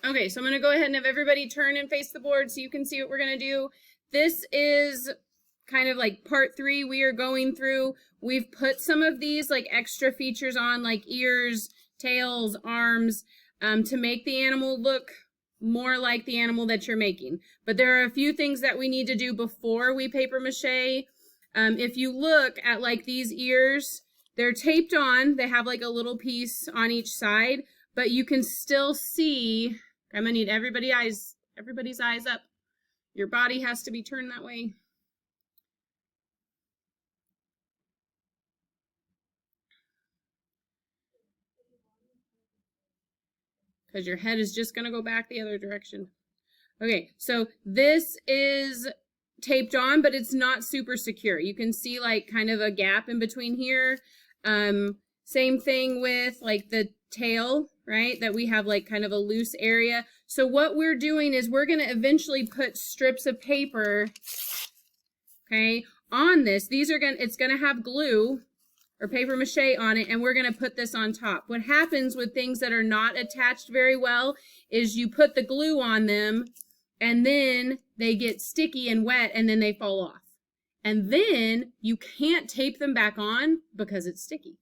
Okay, so I'm going to go ahead and have everybody turn and face the board so you can see what we're going to do. This is kind of like part 3 we are going through. We've put some of these like extra features on, like ears, tails, arms, to make the animal look more like the animal that you're making. But there are a few things that we need to do before we paper mache. If you look at like these ears, they're taped on. They have like a little piece on each side, but you can still see. I'm gonna need everybody's eyes up. Your body has to be turned that way. Because your head is just gonna go back the other direction. Okay, so this is taped on, but it's not super secure. You can see like kind of a gap in between here. Same thing with like the tail, right? That we have like kind of a loose area. So what we're doing is we're gonna eventually put strips of paper, okay, on this. It's gonna have glue or paper mache on it, and we're gonna put this on top. What happens with things that are not attached very well is you put the glue on them and then they get sticky and wet and then they fall off. And then you can't tape them back on because it's sticky.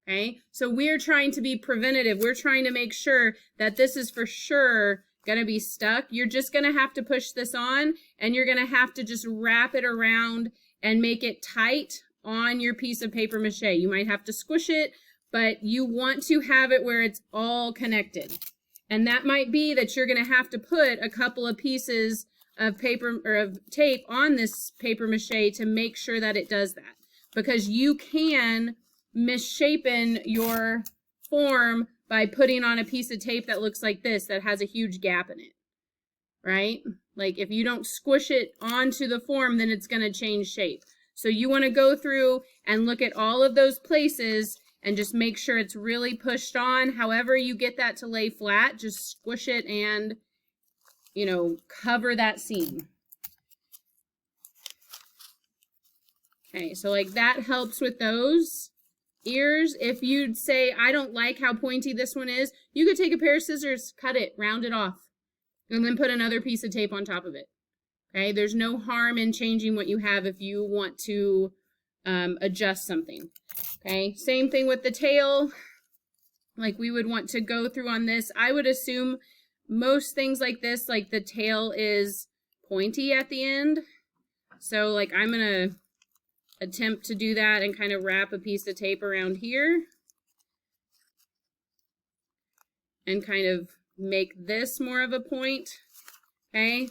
Okay, so we're trying to be preventative. We're trying to make sure that this is for sure gonna be stuck. You're just gonna have to push this on, and you're gonna have to just wrap it around and make it tight on your piece of paper mache. You might have to squish it, but you want to have it where it's all connected. And that might be that you're gonna have to put a couple of pieces of paper or of tape on this paper mache to make sure that it does that, because you can misshapen your form by putting on a piece of tape that looks like this, that has a huge gap in it, right? Like if you don't squish it onto the form, then it's going to change shape. So you want to go through and look at all of those places and just make sure it's really pushed on. However you get that to lay flat, just squish it and, you know, cover that seam. Okay, so like that helps with those ears. If you'd say, I don't like how pointy this one is, you could take a pair of scissors, cut it, round it off, and then put another piece of tape on top of it. Okay, there's no harm in changing what you have if you want to adjust something. Okay, same thing with the tail. Like we would want to go through on this. I would assume most things like this, like the tail is pointy at the end. So like I'm gonna attempt to do that and kind of wrap a piece of tape around here and kind of make this more of a point. Okay,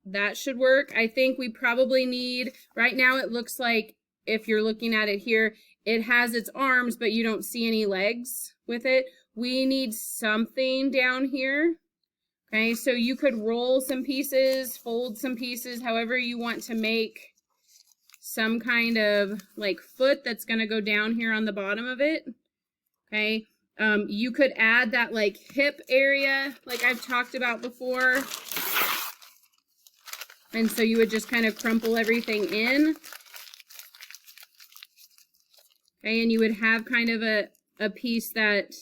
that should work. I think we probably need, right now it looks like, if you're looking at it here, it has its arms, but you don't see any legs with it. We need something down here. Okay, so you could roll some pieces, fold some pieces, however you want to make some kind of like foot that's going to go down here on the bottom of it. Okay, you could add that like hip area like I've talked about before. And so you would just kind of crumple everything in. Okay, and you would have kind of a piece that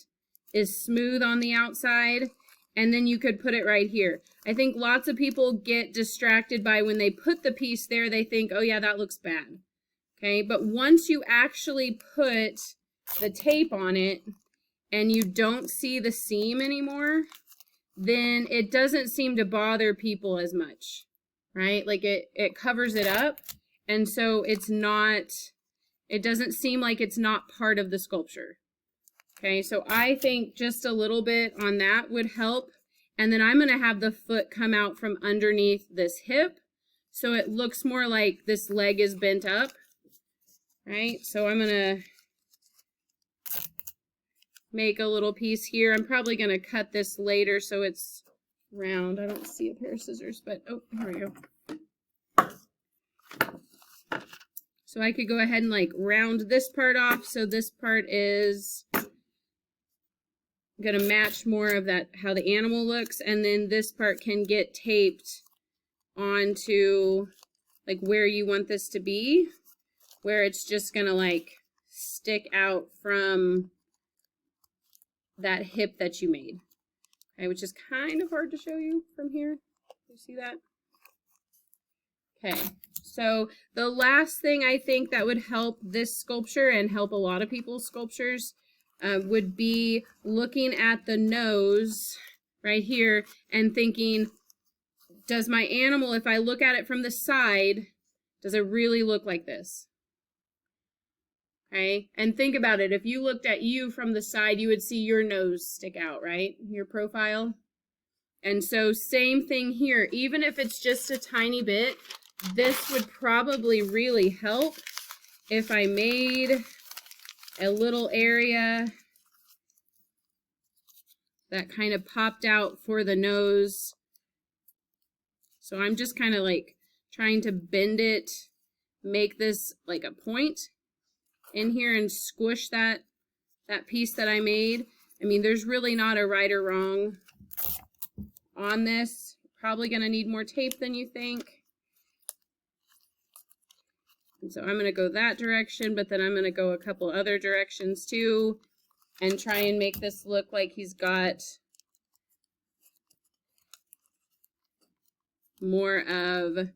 is smooth on the outside. And then you could put it right here. I think lots of people get distracted by when they put the piece there, they think, oh yeah, that looks bad. Okay, but once you actually put the tape on it and you don't see the seam anymore, then it doesn't seem to bother people as much, right? Like it covers it up. And so it's not, it doesn't seem like it's not part of the sculpture. Okay, so I think just a little bit on that would help. And then I'm going to have the foot come out from underneath this hip, so it looks more like this leg is bent up, right? So I'm going to make a little piece here. I'm probably going to cut this later so it's round. I don't see a pair of scissors, but oh, here we go. So I could go ahead and like round this part off, so this part is going to match more of that, how the animal looks, and then this part can get taped onto like where you want this to be, where it's just going to like stick out from that hip that you made. Okay, which is kind of hard to show you from here. You see that? Okay, so the last thing I think that would help this sculpture and help a lot of people's sculptures would be looking at the nose right here and thinking, does my animal, if I look at it from the side, does it really look like this? Okay, and think about it. If you looked at you from the side, you would see your nose stick out, right? Your profile. And so same thing here. Even if it's just a tiny bit, this would probably really help if I made a little area that kind of popped out for the nose. So I'm just kind of like trying to bend it, make this like a point in here and squish that piece that I made. I mean, there's really not a right or wrong on this. Probably gonna need more tape than you think. And so I'm gonna go that direction, but then I'm gonna go a couple other directions too and try and make this look like he's got more of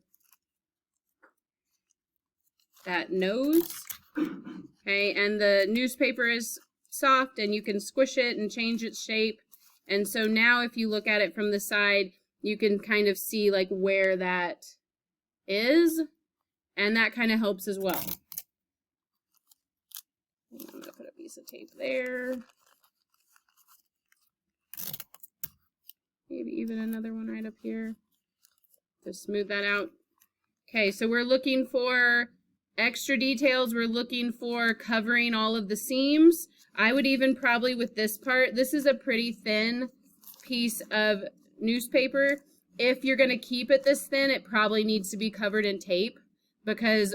that nose. Okay, and the newspaper is soft and you can squish it and change its shape. And so now if you look at it from the side, you can kind of see like where that is, and that kind of helps as well. I'm gonna put a piece of tape there. Maybe even another one right up here to smooth that out. Okay, so we're looking for extra details. We're looking for covering all of the seams. I would even probably with this part, this is a pretty thin piece of newspaper. If you're gonna keep it this thin, it probably needs to be covered in tape, because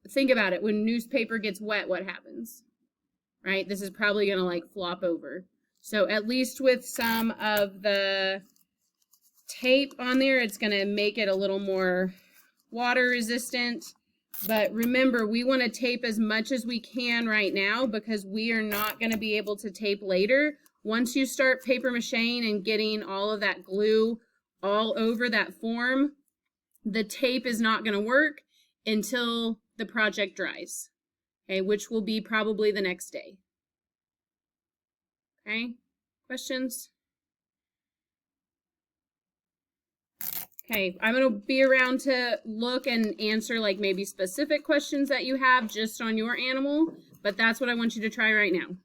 think about it, when newspaper gets wet, what happens? Right? This is probably gonna like flop over. So at least with some of the tape on there, it's gonna make it a little more water resistant. But remember, we want to tape as much as we can right now because we are not going to be able to tape later. Once you start paper macheing and getting all of that glue all over that form, the tape is not going to work until the project dries, okay, which will be probably the next day. Okay, questions? Okay, I'm going to be around to look and answer like maybe specific questions that you have just on your animal, but that's what I want you to try right now.